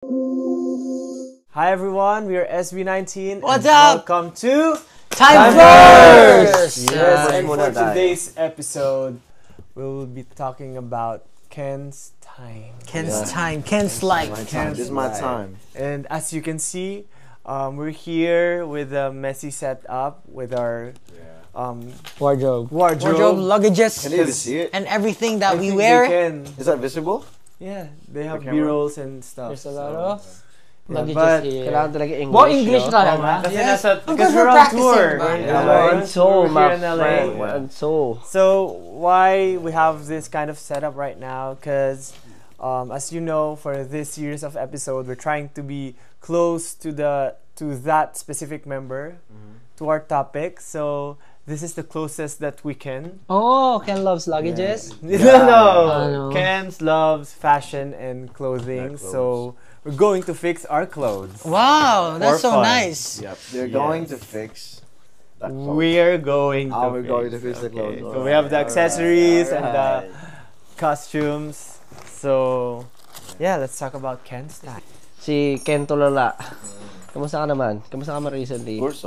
Hi everyone, we are SB19. What's and up? Welcome to Timeverse! Yes, and for today's episode, we will be talking about Ken's time. Ken's life. This is my time. And as you can see, we're here with a messy setup with our Wardrobe, wardrobe. luggages, Can you even see it? and everything I that we think wear. they can. Is that visible? Yeah, they have The camera. B-rolls and stuff. There's a lot of Yeah, luggages but here. Kailangan talaga English. More English no? talaga. Kasi Yes. because we're we're on practicing, tour. ba? We're in Yeah, LA. and so, We're my here in LA. friend, Yeah. and so. So why we have this kind of setup right now? Because as you know, for this series of episode, we're trying to be close to that specific member, to our topic. So this is the closest that we can. Oh, Ken loves luggages. No. Ken's loves fashion and clothing. Yeah, clothes. So we're going to fix our clothes. Wow, that's For so fun. nice. Yep. They're going to fix that clothes. We're going to we're going to fix the Okay, clothes. so we have the accessories and the Alright. costumes. So yeah, let's talk about Ken's time. Si Ken Tulala. Kamusta ka naman? Kamusta ka man recently? Of course,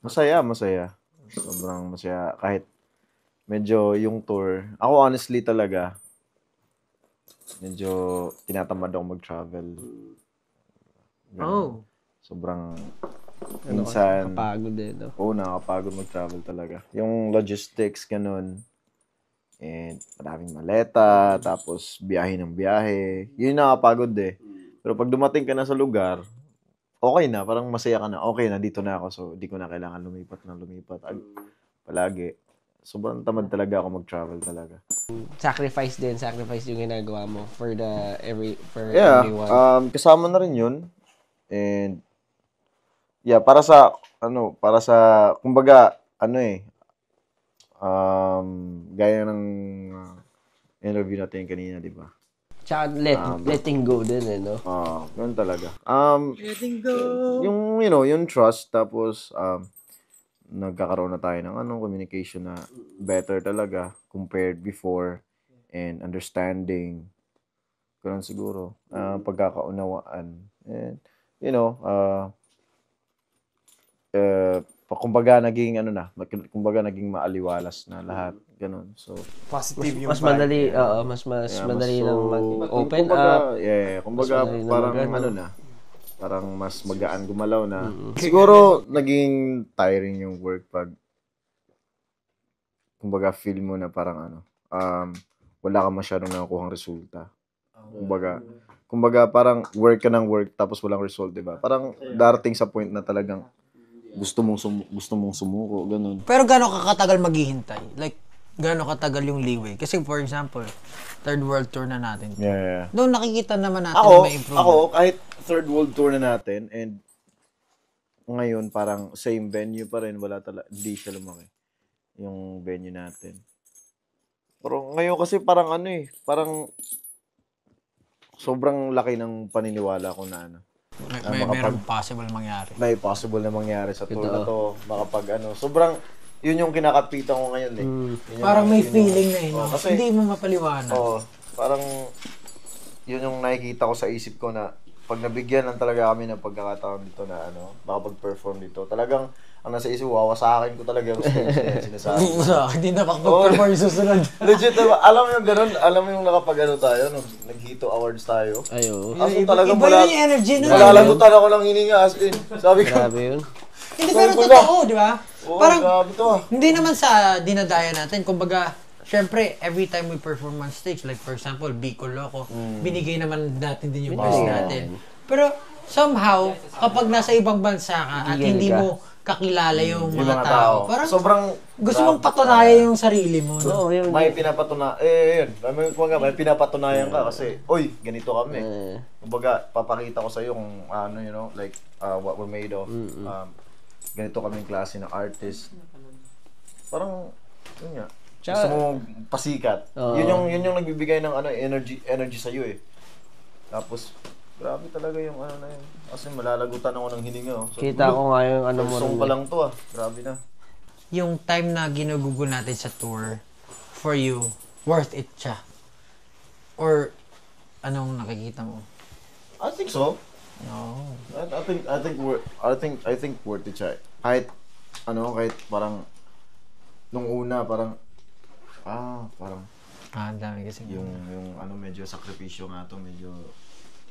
masaya. Sobrang masaya. Kahit medyo yung tour. Ako honestly talaga, medyo tinatamad ako mag-travel. Ganun. Oh. Sobrang Ano minsan, kapagod din, no? oo, nakakapagod mag-travel talaga. Yung logistics, ganun. And maraming maleta, tapos biyahe ng biyahe. Yun yung nakakapagod eh. Pero pag dumating ka na sa lugar, okay na, parang masaya ka na. Okay na, dito na ako. So, di ko na kailangan lumipat. Palagi. Sobrang tamad talaga ako mag-travel talaga. Sacrifice yung ginagawa mo for Yeah, everyone. kasama na rin yun. And, yeah, para sa, kumbaga, gaya ng interview natin kanina, di ba? Tsaka letting go din, eh, no? Ganun talaga. Letting go. Yung trust, tapos, nagkakaroon na tayo ng communication na better talaga compared before, and understanding. Ganun siguro. Pagkakaunawaan. And, kumbaga naging naging maaliwalas na lahat, ganun. So Positive yung Mas vibe. madali, mas yeah, madali so, nang mag-open kumbaga, up. kumbaga Mas madali na parang mag-ano. parang mas magaan gumalaw na. Siguro naging tiring yung work pag kumbaga feel mo na parang wala ka masyadong nakukuhang resulta. Kumbaga parang work ka ng work tapos walang result, 'di ba? Parang darating sa point na talagang gusto mong sumuko, ganun. Pero gaano ka katagal maghihintay? Like, gaano katagal yung leeway? Kasi for example, third world tour na natin. Yeah. Doon nakikita naman natin na may improvement. Ako, kahit third world tour na natin, and ngayon parang same venue pa rin, hindi siya lumaki yung venue natin. Pero ngayon kasi parang parang sobrang laki ng paniniwala ko na Merong possible mangyari. may possible na mangyari sa tour na to. Baka pag sobrang, yun yung kinakapitan ko ngayon eh. Yun yung- Parang may yun yung- feeling na no? kasi- Hindi mo mapaliwanag. parang yun yung nakikita ko sa isip ko na pag nabigyan lang talaga kami ng pagkakataon dito na makapag-perform dito, talagang ang nasa isip, wawasakin ko talaga yung stage na yun, sinasabi. Hindi na makapag-perform yung susunod. Legit, diba? Alam mo yung ganun, alam mo yung nakapag tayo, nag-Hito Awards tayo. Ayo. As in, talagang Iba yun yung energy nun. malalagutan ako ng hininga, as in. Sabi ko, Grabe yun. Hindi, pero Sabi ko totoo, di ba? oh, Parang, grabe to ah. hindi naman sa dinadaya natin. Kumbaga, syempre, every time we perform on stage, like for example, Bicol Loco, binigay naman natin din yung best natin. Pero, somehow, kapag nasa ibang bansa ka at hindi mo kakilala yung mga tao, parang Sobrang gusto mong patunayan yung sarili mo. No? Oo, yun. may yun. May pinapatunayan ka kasi, oy, ganito kami. Kumbaga, papakita ko sa iyo kung what we're made of. Ganito kaming klase ng artist. Parang, yun nga. Gusto mo pasikat. Yun yung nagbibigay ng energy sa iyo eh. Tapos, grabe talaga yung na yun. Kasi malalagutan ako ng hininga. Oh. So, Kita ko nga yung mo song rin. pa lang to ah. Grabe na. Yung time na ginugugol natin sa tour, for you, worth it siya? Or, anong nakikita mo? I think so. No. I think worth it siya. Kahit parang nung una parang Ang dami kasi. yung medyo sakripisyo nga to, medyo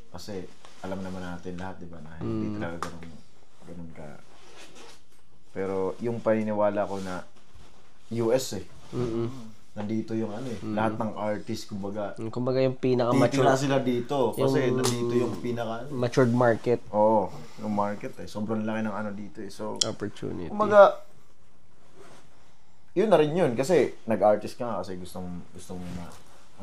kasi alam naman natin lahat, di ba, na hindi talaga ganun ka. Pero yung paniniwala ko na US nandito yung lahat ng artist, kumbaga Yung titira pinaka-mature, sila dito kasi nandito yung pinaka matured market yung market sobrang laki ng dito so opportunity. kumbaga yun na rin yun kasi nag-artist ka nga kasi gusto mo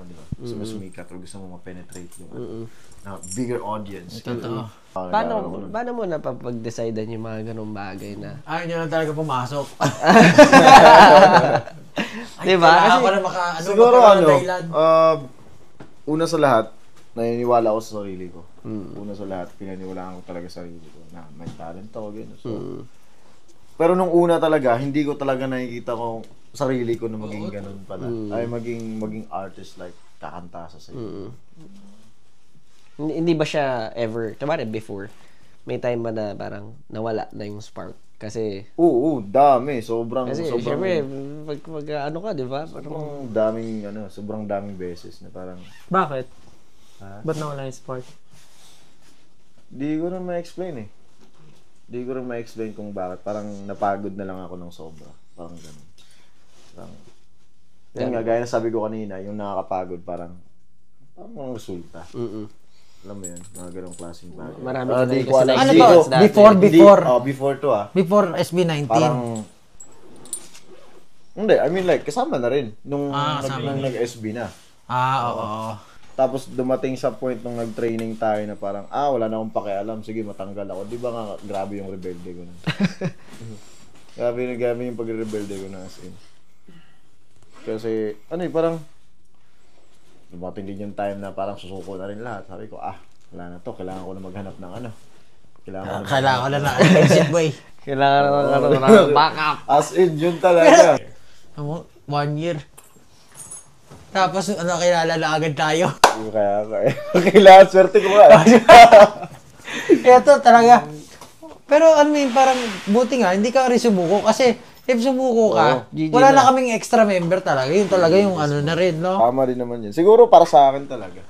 di ba? Gusto mo sumikat o gusto mo ma-penetrate yung na bigger audience. Totoo. Paano mo napapag-decidean yung mga ganung bagay na? Ayaw nyo lang talaga pumasok. Diba? Kailangan ko na siguro magkaroon ng dahilan. una sa lahat, naniniwala ako sa sarili ko. Una sa lahat, pinaniwalaan ko talaga sa sarili ko na may talent ako, gano'n. So, pero nung una talaga, hindi ko talaga nakikita ko sarili ko na maging ganun pala. Ay maging artist, like kakanta sa sarili. Hindi ba siya ever, kumari before, may time ba na parang nawala na yung spark? Kasi, Dami. Sobrang syempre, pag ka, di ba? sobrang daming beses na parang, Bakit? Ba't nawala yung spark? di ko rin ma-explain Di ko rin ma-explain kung bakit. Parang napagod na lang ako ng sobra. Parang ganun. Yun nga, gaya na sabi ko kanina, yung nakakapagod, parang mga resulta. Alam mo yun, mga ganong klaseng bagay. Marami ka na ko alam. Ano ba? Before to Before SB19. Parang, hindi, I mean like, kasama na rin. Nung nag-SB na. Oo. Tapos dumating sa point nung nag-training tayo na parang, wala na akong pakialam, sige matanggal ako. Di ba nga, grabe yung rebelde ko na. grabe yung pag-rebelde ko na as in. Kasi, parang, dumating din yung time na parang susuko na rin lahat. Sabi ko, wala na to, kailangan ko na maghanap ng Kailangan ko na exit boy. Kailangan ng backup. As in, yun talaga. 1 year. Tapos, kilala na agad tayo. Kaya, kailangan, swerte ko nga. Ito talaga. Pero parang buti nga, hindi ka rin sumuko. Kasi, if sumuko ka, wala na kaming extra member talaga. Yun talaga yung na rin, no? Tama din naman yun. Siguro para sa akin talaga.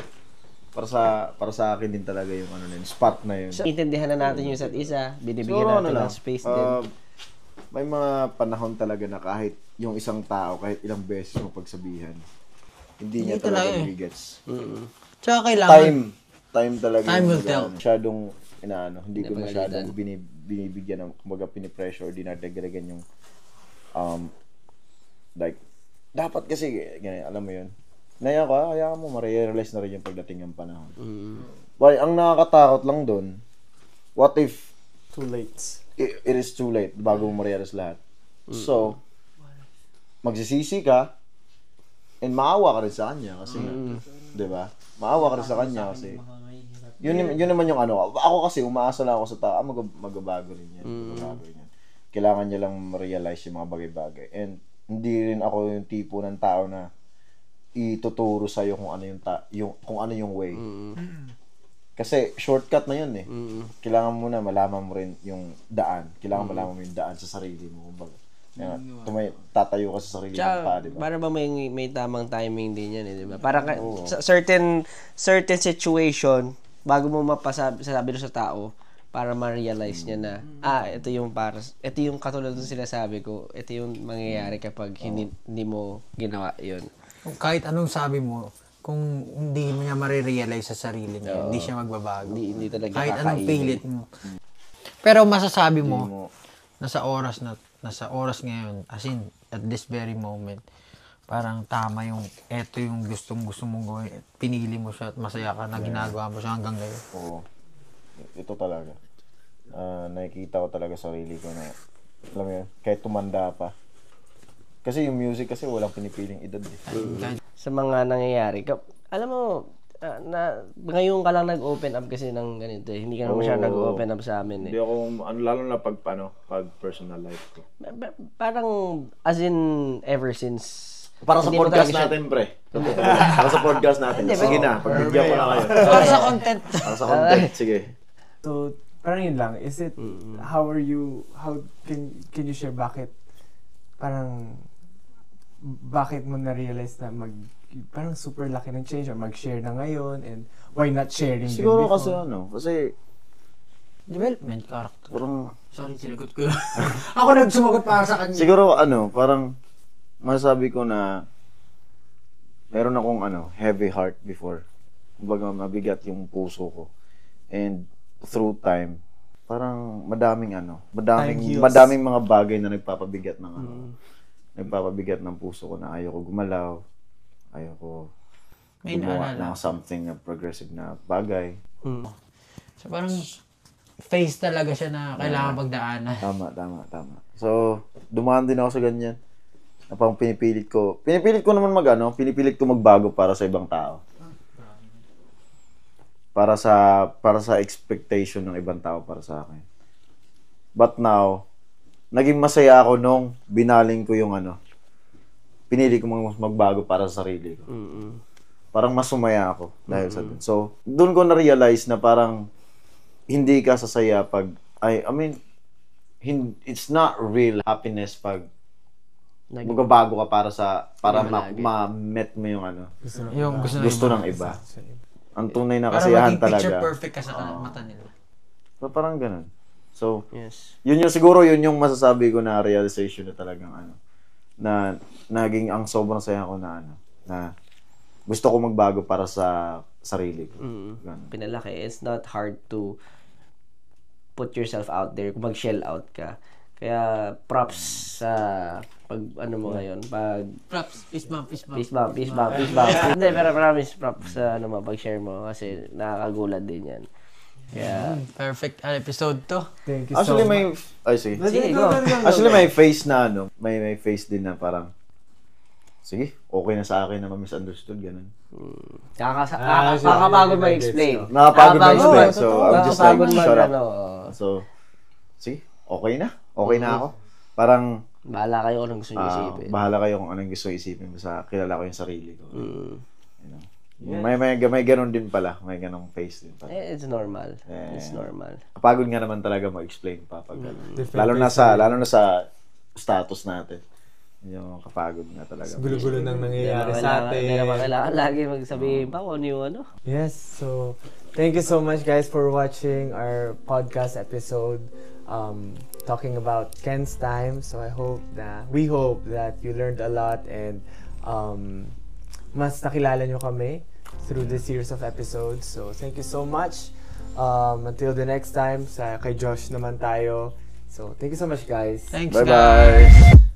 Para sa akin din talaga yung spot na yun. So, intindihan na natin yung isa't isa, binibigyan Siguro, natin ng space din. May mga panahon talaga na kahit yung isang tao, kahit ilang beses mo pagsabihan, hindi niya talaga nagigets. Tsaka kailangan. Time talaga. Time will tell. Masyadong, hindi ko masyadong binibigyan ng, kumbaga, pinipressure, dinadagdagan yung, like, dapat kasi, ganyan, alam mo yun. Hayaan mo, ma-realize na rin yung pagdating ng panahon. Well, ang nakakatakot lang doon, what if, Too late. it is too late bago mo ma-realize lahat. So, magsisisi ka, and maawa ka rin sa kanya kasi, di ba? Maawa ka rin sa kanya kasi, yun naman yung ako kasi umaasa lang ako sa tao, magbabago rin yan. Magbabago rin yan. Kailangan niya lang ma-realize yung mga bagay-bagay. And, hindi rin ako yung tipo ng tao na ituturo sa'yo kung ano yung way. Kasi, shortcut na yun Kailangan mo na malaman mo rin yung daan. Kailangan malaman mo yung daan sa sarili mo. Kumbaga, tatayo ka sa sarili mo pa, diba? Para ba may tamang timing din yan, di ba? Para sa certain situation, bago mo mapasabi sa tao, para ma-realize niya na, ito yung katulad ng sinasabi ko, ito yung mangyayari kapag hindi mo ginawa yun. Kahit anong sabi mo, kung hindi mo niya marirealize sa sarili niya, hindi siya magbabago. Hindi talaga kahit anong pilit mo. Pero masasabi mo, nasa oras ngayon, as in, at this very moment, parang tama eto yung gusto mong gawin. Pinili mo siya at masaya ka na ginagawa mo siya hanggang ngayon. Oo. Ito talaga. Nakikita ko talaga sarili ko na, alam mo yun, kahit tumanda pa. Kasi yung music kasi walang pinipiling edad. Sa mga nangyayari, alam mo, ngayon ka lang nag-open up kasi ng ganito Hindi ka naman siya nag-open up sa amin Hindi ako, lalo na pag personal life ko. Parang, as in, ever since Para sa Hindi mo podcast talaga siya- natin, pre. Para sa podcast natin. Hindi, Sige na, pagbigyan ko na kayo. Para sa content. Para sa content, sige. So, parang yun lang. Is it, how can you share bakit, bakit mo na-realize na parang super laki ng change or mag-share na ngayon and why not sharing din Siguro before? kasi Development character. parang, Sorry, sinagot ko yun. Ako nagsumagot para sa kanya. siguro parang masasabi ko na meron akong heavy heart before. Kumbaga mabigat yung puso ko. And through time, parang madaming Time heals. madaming mga bagay na nagpapabigat ng puso ko na ayoko gumalaw, ayoko May gumawa naalala. ng something na progressive na bagay. So parang face talaga siya na kailangan pagdaanan. Tama. So, dumaan din ako sa ganyan. Na parang pinipilit ko naman pinipilit ko magbago para sa ibang tao. Para sa expectation ng ibang tao para sa akin. But now, naging masaya ako nung binaling ko yung pinili ko magbago para sa sarili ko. Parang mas sumaya ako dahil sa dun. So, doon ko na-realize na parang hindi ka sasaya pag, it's not real happiness pag magbabago ka para ma-met mo yung Yung gusto ng iba. Ang tunay na para kasiyahan maging picture talaga. perfect ka sa mata nila. So, parang ganun. So, Yes. siguro yun yung masasabi ko na realization na talagang na naging ang sobrang saya ko na gusto ko magbago para sa sarili ko. Ganun. Pinalaki. It's not hard to put yourself out there, kung mag-shell out ka. Kaya props sa pag mo ngayon, Props, fist bump. peace bump. Hindi, pero promise props sa pag-share mo kasi nakakagulat din yan. Kaya, Perfect episode to. Thank you Actually, so much. sige, go. Actually, may face na may face din na parang, sige, okay na sa akin na ma-misunderstood, ganun. Nakakapagod mag-explain. Nakapagod mag-explain, so I'm just like, Nakakapagod shut up. mag- So, sige, okay na ako. Parang, Bahala kayo kung anong gusto nyo isipin. bahala kayo kung anong gusto isipin. Basta kilala ko yung sarili ko. You know? May ganun din pala. May ganung face din pala. It's normal. It's normal. Kapagod nga naman talaga mag-explain pa pag Different lalo na sa status natin. Yung kapagod nga talaga. Gulo-gulo nang nangyayari sa Hindi naman atin. kailangan lagi magsabihin pa kung ano yung ano. Yes, so thank you so much guys for watching our podcast episode talking about Ken's time. So we hope that you learned a lot and mas nakilala nyo kami through this series of episodes. So thank you so much. Until the next time, kay Josh naman tayo. So thank you so much guys. Thanks, Bye guys. bye.